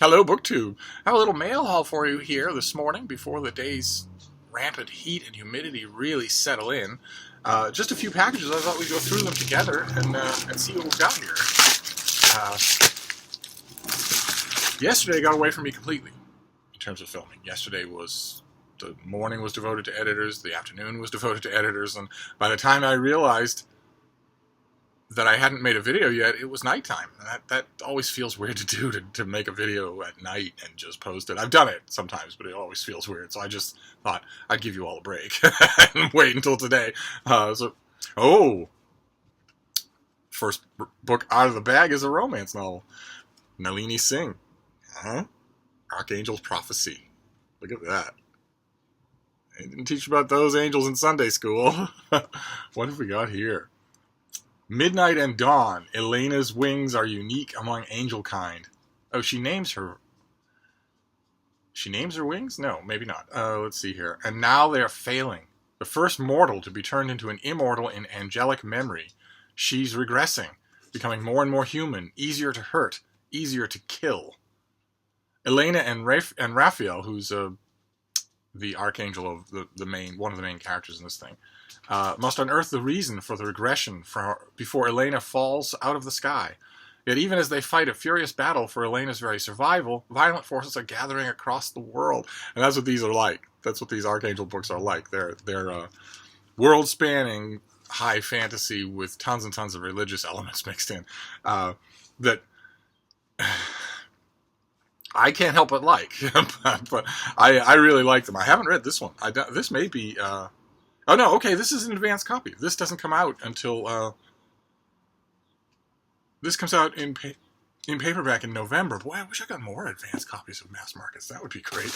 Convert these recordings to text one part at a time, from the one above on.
Hello, BookTube. I have a little mail haul for you here this morning before the day's rampant heat and humidity really settle in. Just a few packages. I thought we'd go through them together and see what we've got here. Uh, Yesterday got away from me completely in terms of filming. The morning was devoted to editors, the afternoon was devoted to editors, and by the time I realized that I hadn't made a video yet, it was nighttime. That always feels weird to do, to make a video at night and just post it. I've done it sometimes, but it always feels weird. So I just thought I'd give you all a break and wait until today. First book out of the bag is a romance novel. Nalini Singh. Archangel's Prophecy. Look at that. I didn't teach about those angels in Sunday school. What have we got here? Midnight and Dawn. Elena's wings are unique among angel kind. Oh, she names her wings? No, maybe not. Let's see here. And now they are failing. The first mortal to be turned into an immortal in angelic memory. She's regressing, becoming more and more human, easier to hurt, easier to kill. Elena and Raphael, who's the Archangel of one of the main characters in this thing, must unearth the reason for the regression before Elena falls out of the sky. Yet even as they fight a furious battle for Elena's very survival, violent forces are gathering across the world. And that's what these are like. That's what these Archangel books are like. They're world-spanning high fantasy with tons and tons of religious elements mixed in. That I can't help but like. But I really like them. I haven't read this one. This may be... Oh, no, okay, this is an advanced copy. This doesn't come out until... This comes out in paperback in November. Boy, I wish I got more advanced copies of mass markets. That would be great.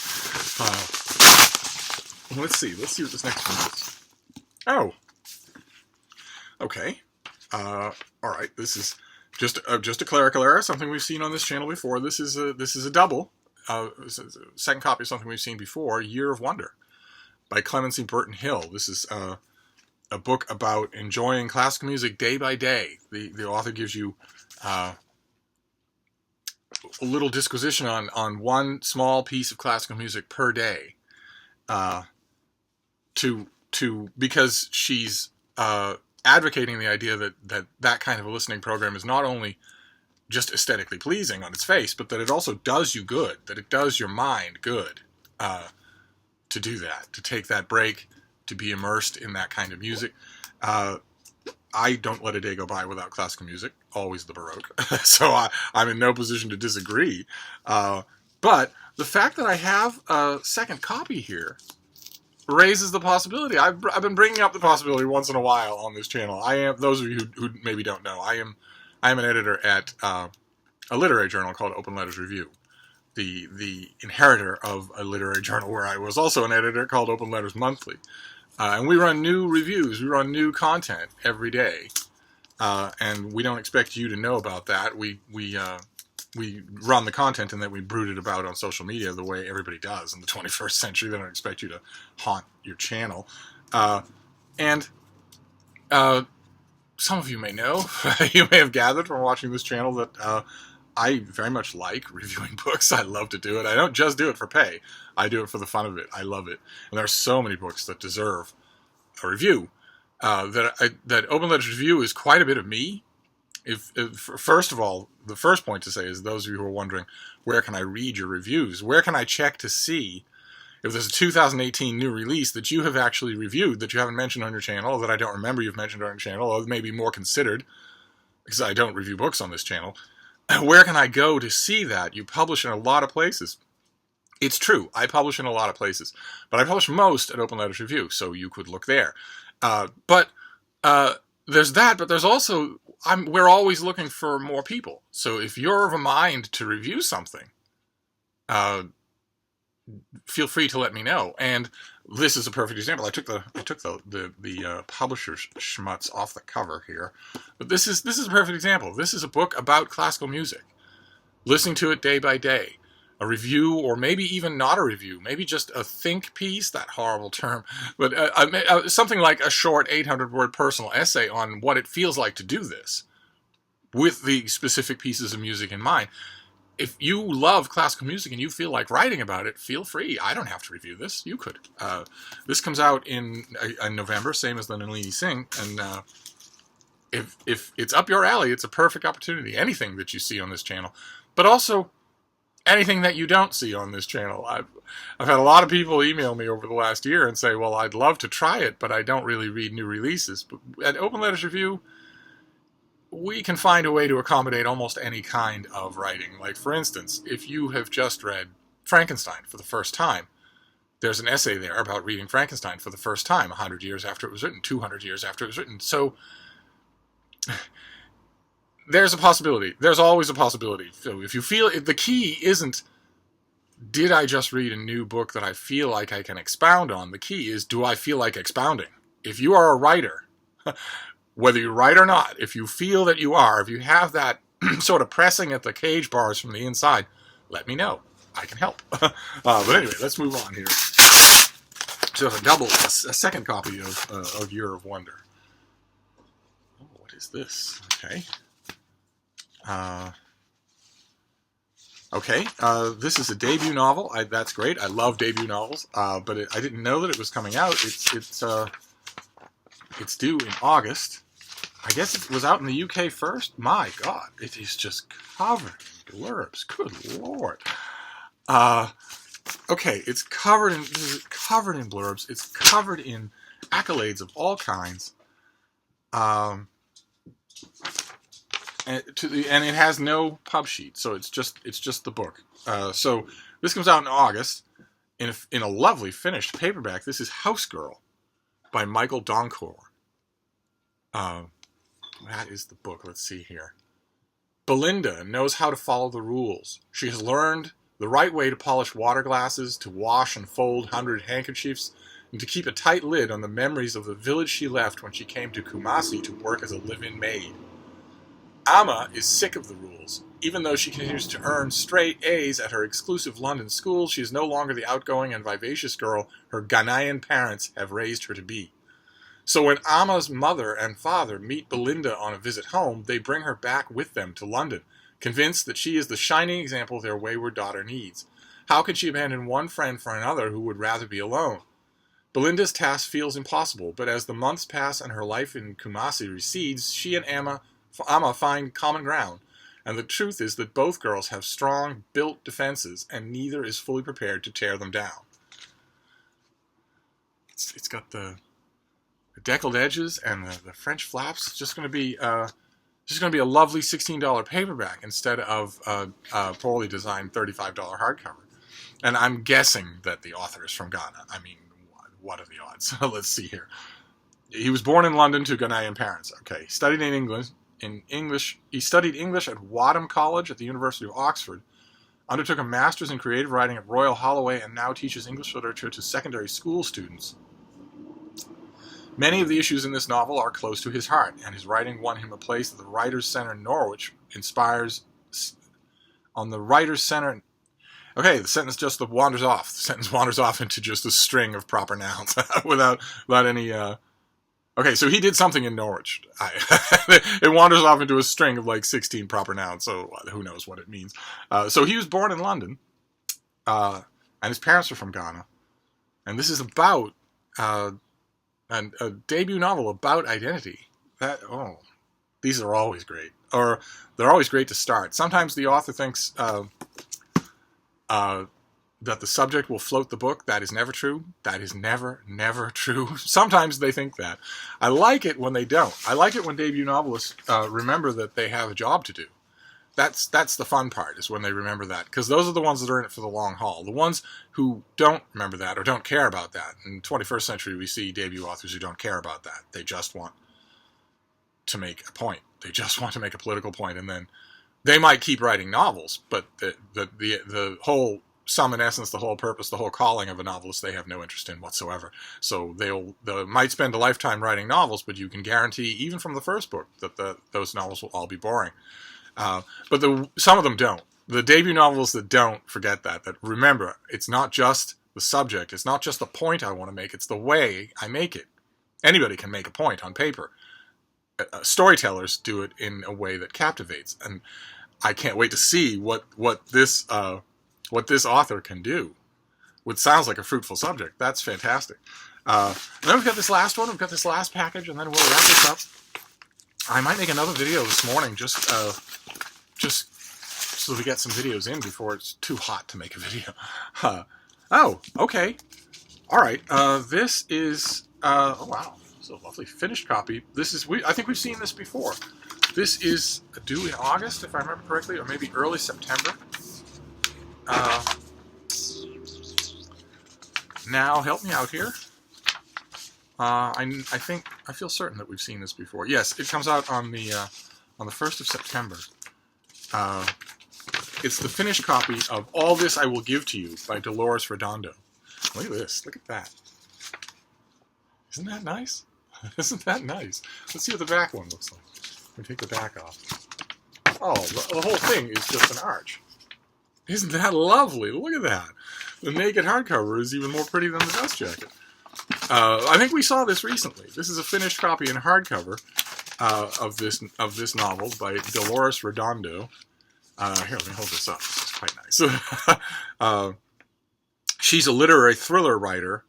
Let's see. Let's see what this next one is. Oh. Okay. All right, this is just a clerical error, something we've seen on this channel before. This is a double. Second copy of something we've seen before, Year of Wonder, by Clemency Burton Hill. This is a book about enjoying classical music day by day. The author gives you a little disquisition on one small piece of classical music per day, because she's advocating the idea that kind of a listening program is not only just aesthetically pleasing on its face, but that it also does you good, that it does your mind good to do that, to take that break, to be immersed in that kind of music. I don't let a day go by without classical music, always the Baroque, so I'm in no position to disagree. But the fact that I have a second copy here raises the possibility. I've been bringing up the possibility once in a while on this channel. Those of you who maybe don't know, I am an editor at a literary journal called Open Letters Review, the inheritor of a literary journal where I was also an editor called Open Letters Monthly. And we run new reviews, we run new content every day, and we don't expect you to know about that. We run the content and then we brood it about on social media the way everybody does in the 21st century. They don't expect you to haunt your channel. And some of you may know, you may have gathered from watching this channel that I very much like reviewing books. I love to do it. I don't just do it for pay. I do it for the fun of it. I love it. And there are so many books that deserve a review. That Open Letters Review is quite a bit of me. First of all, the first point to say is those of you who are wondering, where can I read your reviews? Where can I check to see if there's a 2018 new release that you have actually reviewed, that you haven't mentioned on your channel, or that I don't remember you've mentioned on your channel, or maybe more considered, because I don't review books on this channel. Where can I go to see that? You publish in a lot of places. It's true, I publish in a lot of places, but I publish most at Open Letters Review, so you could look there. But there's that, but there's also, we're always looking for more people. So if you're of a mind to review something, feel free to let me know. And this is a perfect example. I took the publisher's schmutz off the cover here, but this is a perfect example. This is a book about classical music, listening to it day by day. A review, or maybe even not a review, maybe just a think piece, that horrible term, but something like a short 800-word personal essay on what it feels like to do this, with the specific pieces of music in mind. if you love classical music and you feel like writing about it, feel free. I don't have to review this. You could. This comes out in November, same as the Nalini Singh, and if it's up your alley, it's a perfect opportunity. Anything that you see on this channel, but also anything that you don't see on this channel. I've had a lot of people email me over the last year and say, well, I'd love to try it, but I don't really read new releases. But at Open Letters Review, we can find a way to accommodate almost any kind of writing. Like, for instance, if you have just read Frankenstein for the first time, there's an essay there about reading Frankenstein for the first time 100 years after it was written, 200 years after it was written. So there's a possibility. There's always a possibility. So if you feel, the key isn't, did I just read a new book that I feel like I can expound on? The key is, do I feel like expounding? If you are a writer, whether you write or not, if you feel that you are, if you have that sort of pressing at the cage bars from the inside, let me know. I can help. But anyway, let's move on here. So a second copy of Year of Wonder. Oh, what is this? Okay. This is a debut novel. That's great. I love debut novels, but I didn't know that it was coming out. It's due in August. I guess it was out in the UK first. My God, it is just covered in blurbs. Good Lord. Okay, it's covered in blurbs. It's covered in accolades of all kinds. And it has no pub sheet, so it's just the book. So this comes out in August in a lovely finished paperback. This is House Girl by Michael Doncourt. That is the book. Let's see here. Belinda knows how to follow the rules. She has learned the right way to polish water glasses, to wash and fold 100 handkerchiefs, and to keep a tight lid on the memories of the village she left when she came to Kumasi to work as a live-in maid. Amma is sick of the rules. Even though she continues to earn straight A's at her exclusive London school, she is no longer the outgoing and vivacious girl her Ghanaian parents have raised her to be. So when Amma's mother and father meet Belinda on a visit home, they bring her back with them to London, convinced that she is the shining example their wayward daughter needs. How could she abandon one friend for another who would rather be alone? Belinda's task feels impossible, but as the months pass and her life in Kumasi recedes, she and Amma find common ground, and the truth is that both girls have strong, built defenses, and neither is fully prepared to tear them down. It's got the deckled edges and the French flaps. It's just going to be a lovely $16 paperback instead of a poorly designed $35 hardcover. And I'm guessing that the author is from Ghana. I mean, what are the odds? Let's see here. He was born in London to Ghanaian parents. Okay, he studied English. He studied English at Wadham College at the University of Oxford. Undertook a master's in creative writing at Royal Holloway and now teaches English literature to secondary school students. Many of the issues in this novel are close to his heart, and his writing won him a place at the Writers' Centre in Norwich. On the Writers' Centre... Okay, the sentence just wanders off. The sentence wanders off into just a string of proper nouns without any... Okay, so he did something in Norwich. It wanders off into a string of like 16 proper nouns, so who knows what it means. So he was born in London, and his parents are from Ghana. And this is about... and a debut novel about identity. These are always great. Or they're always great to start. Sometimes the author thinks that the subject will float the book. That is never true. That is never true. Sometimes they think that. I like it when they don't. I like it when debut novelists remember that they have a job to do. That's the fun part, is when they remember that. Because those are the ones that are in it for the long haul. The ones who don't remember that or don't care about that. In the 21st century, we see debut authors who don't care about that. They just want to make a point. They just want to make a political point, and then they might keep writing novels, but the whole sum and essence, the whole purpose, the whole calling of a novelist, they have no interest in whatsoever. So they might spend a lifetime writing novels, but you can guarantee, even from the first book, that those novels will all be boring. But some of them don't. The debut novels that don't, forget that remember, it's not just the subject, it's not just the point I want to make, it's the way I make it. Anybody can make a point on paper. Storytellers do it in a way that captivates. And I can't wait to see what this author can do. Which sounds like a fruitful subject. That's fantastic. And then we've got this last one. We've got this last package, and then we'll wrap this up. I might make another video this morning, just so we get some videos in before it's too hot to make a video. Oh, okay. All right. This is oh wow, this is a lovely finished copy. This is I think we've seen this before. This is due in August, if I remember correctly, or maybe early September. Now help me out here. I feel certain that we've seen this before. Yes, it comes out on the 1st of September. It's the finished copy of All This I Will Give to You by Dolores Redondo. Look at this. Look at that. Isn't that nice? Isn't that nice? Let's see what the back one looks like. Let me take the back off. Oh, the whole thing is just an arch. Isn't that lovely? Look at that. The naked hardcover is even more pretty than the dust jacket. I think we saw this recently. This is a finished copy in hardcover of this novel by Dolores Redondo. Here, let me hold this up. This is quite nice. She's a literary thriller writer,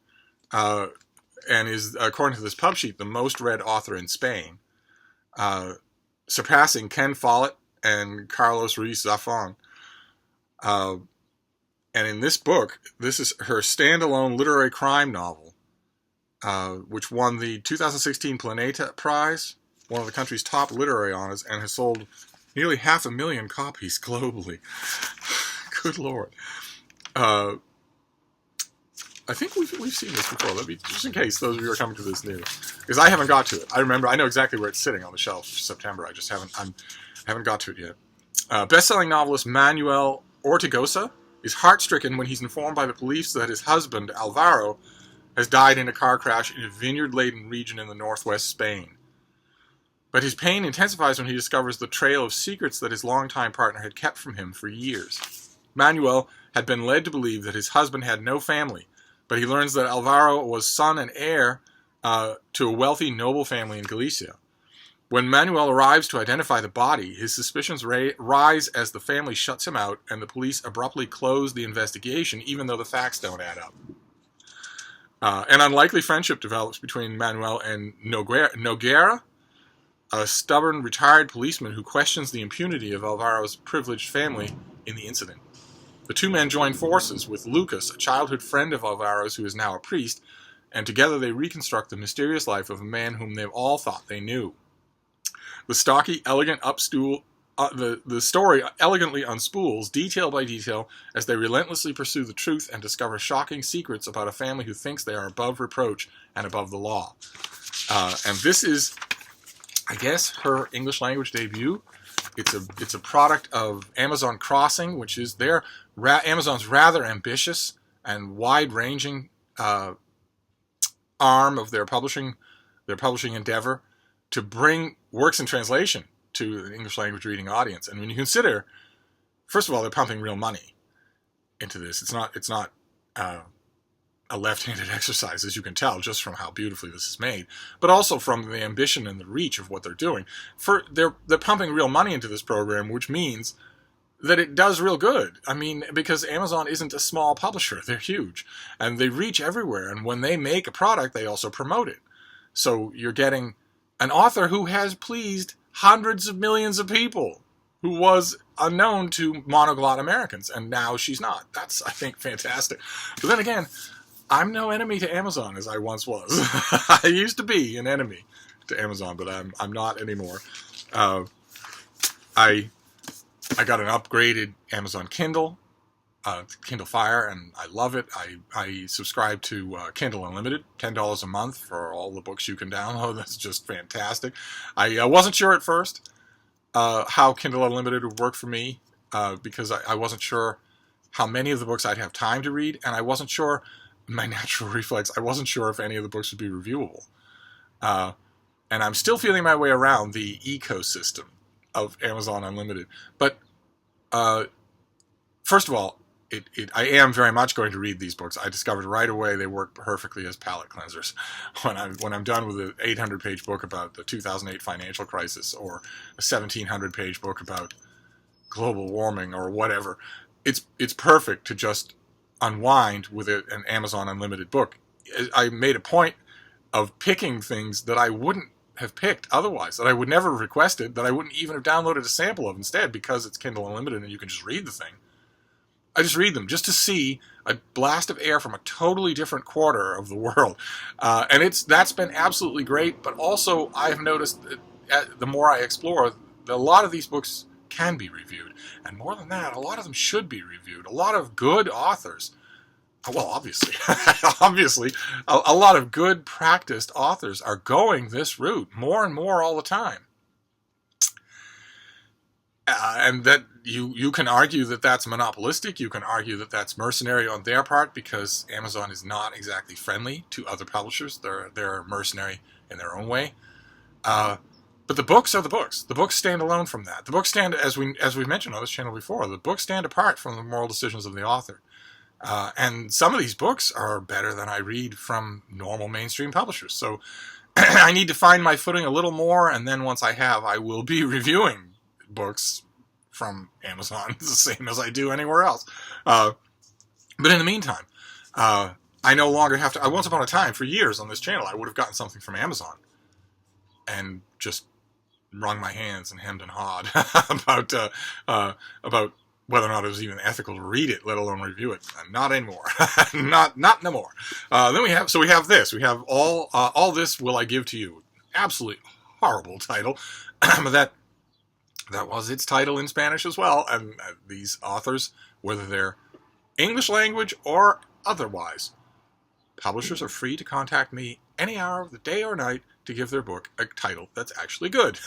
and is, according to this pub sheet, the most read author in Spain, surpassing Ken Follett and Carlos Ruiz Zafón. And in this book, this is her standalone literary crime novel, which won the 2016 Planeta Prize, one of the country's top literary honors, and has sold nearly 500,000 copies globally. Good Lord. I think we've seen this before. Let me, just in case those of you are coming to this new, because I haven't got to it. I know exactly where it's sitting on the shelf for September. I just haven't got to it yet. Best-selling novelist Manuel Ortigosa is heart-stricken when he's informed by the police that his husband, Alvaro, has died in a car crash in a vineyard-laden region in the northwest Spain. But his pain intensifies when he discovers the trail of secrets that his longtime partner had kept from him for years. Manuel had been led to believe that his husband had no family, but he learns that Alvaro was son and heir to a wealthy, noble family in Galicia. When Manuel arrives to identify the body, his suspicions rise as the family shuts him out and the police abruptly close the investigation, even though the facts don't add up. An unlikely friendship develops between Manuel and Noguera, a stubborn retired policeman who questions the impunity of Alvaro's privileged family in the incident. The two men join forces with Lucas, a childhood friend of Alvaro's who is now a priest, and together they reconstruct the mysterious life of a man whom they've all thought they knew. The story elegantly unspools, detail by detail, as they relentlessly pursue the truth and discover shocking secrets about a family who thinks they are above reproach and above the law. And this is, I guess, her English language debut. It's a product of Amazon Crossing, which is Amazon's rather ambitious and wide-ranging arm of their publishing endeavor to bring works in translation to an English language reading audience. And when you consider, first of all, they're pumping real money into this. It's not a left-handed exercise, as you can tell just from how beautifully this is made, but also from the ambition and the reach of what they're doing. They're pumping real money into this program, which means that it does real good. I mean, because Amazon isn't a small publisher. They're huge. And they reach everywhere. And when they make a product, they also promote it. So you're getting an author who has pleased hundreds of millions of people, who was unknown to monoglot Americans, and now she's not. That's, I think, fantastic. But then again, I'm no enemy to Amazon as I once was. I used to be an enemy to Amazon, but I'm not anymore. I got an upgraded Amazon Kindle, Kindle Fire, and I love it. I subscribe to Kindle Unlimited, $10 a month for all the books you can download. That's just fantastic. I wasn't sure at first how Kindle Unlimited would work for me because I wasn't sure how many of the books I'd have time to read, and I wasn't sure, my natural reflex, I wasn't sure if any of the books would be reviewable. And I'm still feeling my way around the ecosystem of Amazon Unlimited. But first of all, I am very much going to read these books. I discovered right away they work perfectly as palate cleansers. When I'm done with an 800-page book about the 2008 financial crisis, or a 1,700-page book about global warming or whatever, it's perfect to just unwind with an Amazon Unlimited book. I made a point of picking things that I wouldn't have picked otherwise, that I would never have requested, that I wouldn't even have downloaded a sample of instead, because it's Kindle Unlimited and you can just read the thing. I just read them just to see a blast of air from a totally different quarter of the world. And that's been absolutely great, but also I've noticed that the more I explore, a lot of these books can be reviewed. And more than that, a lot of them should be reviewed. A lot of good authors, well, obviously, obviously, a lot of good practiced authors are going this route more and more all the time. And that you can argue that that's monopolistic. You can argue that that's mercenary on their part, because Amazon is not exactly friendly to other publishers. They're mercenary in their own way. But the books are the books. The books stand alone from that. The books stand, as we mentioned on this channel before, the books stand apart from the moral decisions of the author. And some of these books are better than I read from normal mainstream publishers. So I need to find my footing a little more, and then once I have, I will be reviewing books from Amazon the same as I do anywhere else. But in the meantime, I no longer have to. Once upon a time, for years on this channel, I would have gotten something from Amazon and just wrung my hands and hemmed and hawed about whether or not it was even ethical to read it, let alone review it. Not anymore. not no more. Then we have this. We have all this will I give to you. Absolutely horrible title. That was its title in Spanish as well. And these authors, whether they're English language or otherwise, publishers are free to contact me any hour of the day or night to give their book a title that's actually good.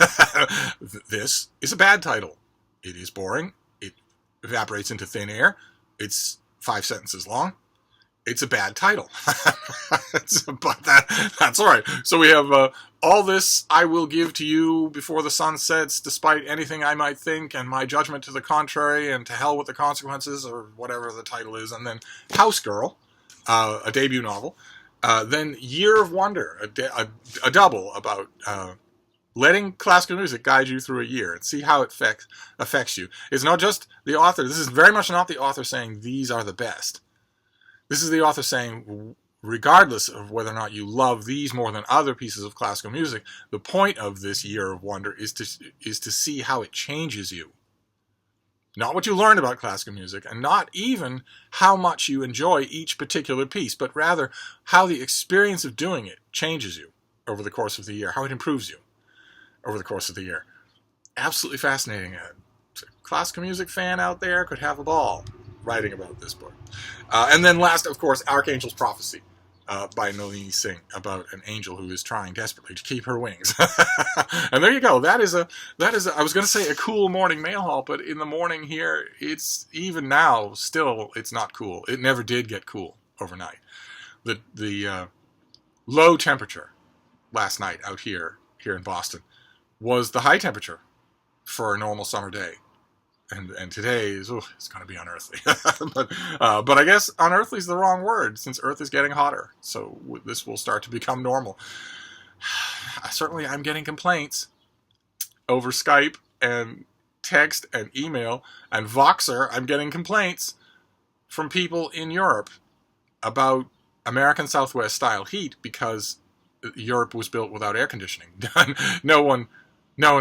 This is a bad title. It is boring. It evaporates into thin air. It's 5 sentences long. It's a bad title. But that's all right. So we have all this I will give to you before the sun sets, despite anything I might think, and my judgment to the contrary, and to hell with the consequences, or whatever the title is. And then House Girl, a debut novel. Then Year of Wonder, a double about letting classical music guide you through a year and see how it affects you. It's not just the author. This is very much not the author saying these are the best. This is the author saying, regardless of whether or not you love these more than other pieces of classical music, the point of this Year of Wonder is to see how it changes you. Not what you learn about classical music, and not even how much you enjoy each particular piece, but rather how the experience of doing it changes you over the course of the year, how it improves you over the course of the year. Absolutely fascinating. A classical music fan out there could have a ball writing about this book. And then last, of course, Archangel's Prophecy by Nalini Singh, about an angel who is trying desperately to keep her wings. And there you go. That is I was going to say a cool morning mail haul, but in the morning here, it's even now still it's not cool. It never did get cool overnight. The low temperature last night out here in Boston was the high temperature for a normal summer day. And today is it's going to be unearthly. but I guess unearthly is the wrong word, since Earth is getting hotter. So this will start to become normal. Certainly I'm getting complaints over Skype and text and email and Voxer. I'm getting complaints from people in Europe about American Southwest style heat, because Europe was built without air conditioning. No one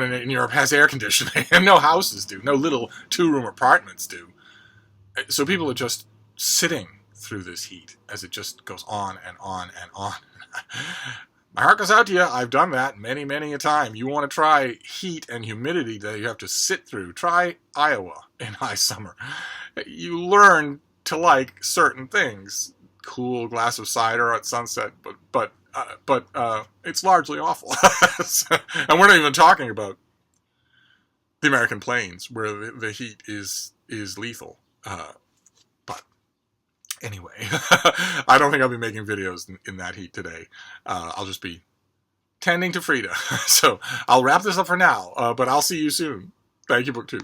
in Europe has air conditioning, and no houses do. No little 2-room apartments do. So people are just sitting through this heat as it just goes on and on and on. My heart goes out to you. I've done that many, many a time. You want to try heat and humidity that you have to sit through. Try Iowa in high summer. You learn to like certain things. Cool glass of cider at sunset, but it's largely awful. And we're not even talking about the American plains, where the heat is lethal. But anyway, I don't think I'll be making videos in that heat today. I'll just be tending to Frida. So I'll wrap this up for now, but I'll see you soon. Thank you, BookTube.